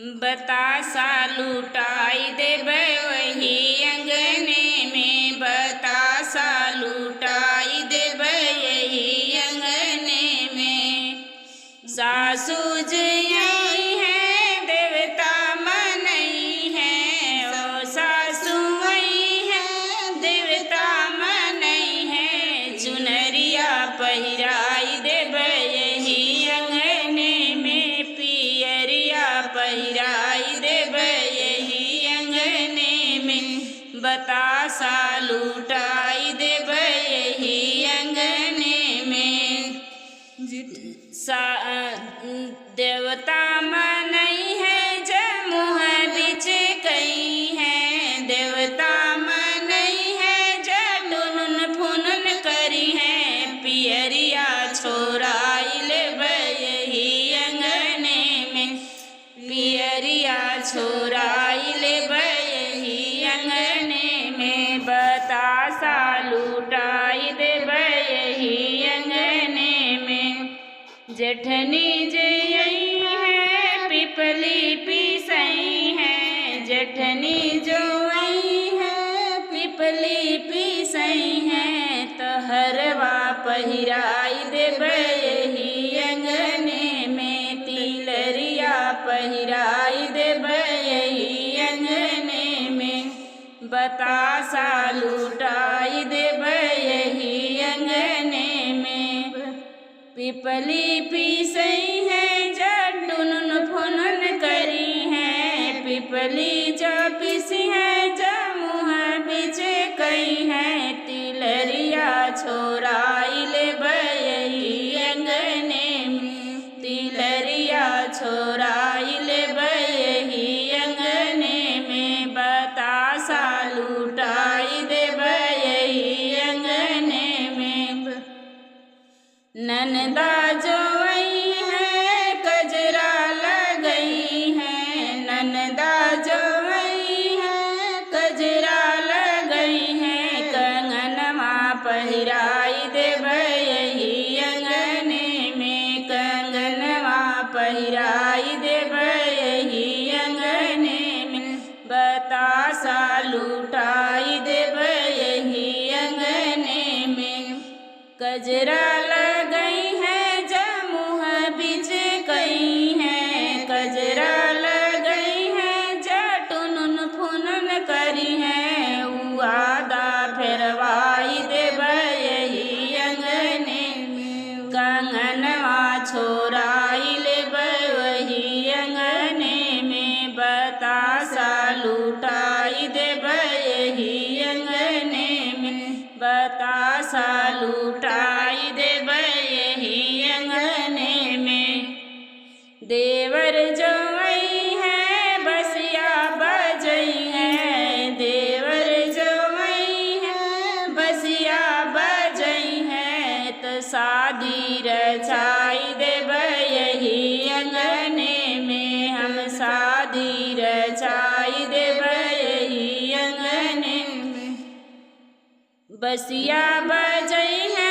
बतासा लुटाई देबै वही अंगने में, बतासा लुटाई देबै यही अंगने में। सासू जई है देवता मनई है, ओ सासू आई है देवता मनई है। चुनरिया पहिराई देबै यही अंगने में, पियरिया पहिराई देबै यही अंगने में। बतासा लुटाई देबै यही अंगने में। देवता मनई है जमुह बिच कई है, देवता मनई है जटुन फुनन करी है। पियरिया छोराई लेबै यही अंगने में, पियरिया छोराई लेबै यही अंगने में। बतासा लुटाई देबै यही अंगने में। जेठनी जई है पिपली पीसई है, जेठनी जो आई है पिपली पीसई है। तहरवा पहिराई देबै यही अंगने में, तिलरिया पहिराई देबै यही अंगने में। बतासा लुटाई देबै यही अंगने में। पिपली पीसई है जटुन फुनन करी है, पिपली जो पीसी है जमुह बिच कई है। तिलरिया छोराई लेबै यही अंगने में, तिलरिया छोराई लेबै यही अंगने में। बतासा लुटाई देबै यही अंगने में। ननदा जो आई है कजरा लगई है, ननदा जो आई है कजरा लगई है। कंगनवा पहिराई देबै यही अंगने में, कंगनवा पहिराई देबै यही अंगने में। बतासा लुटाई देबै यही अंगने में। कजरा लगई है जमुह बिच कई है, कजरा लगई है जटुन फुनन करी है। उआदा फेरवाई देबै यही अंगने में, कंगनवा छोराई लेबै वही अंगने में। बतासा लुटाई देबै यही अंगने में, बतासा लुटाई देबै यही अंगने में। देवर जो आई है बसिया बजई है, देवर जो आई है बसिया बजई है। तो शादी रचाई देबै यही अंगने में, हम शादी रचाई देबै यही अंगने में। बसिया बजई है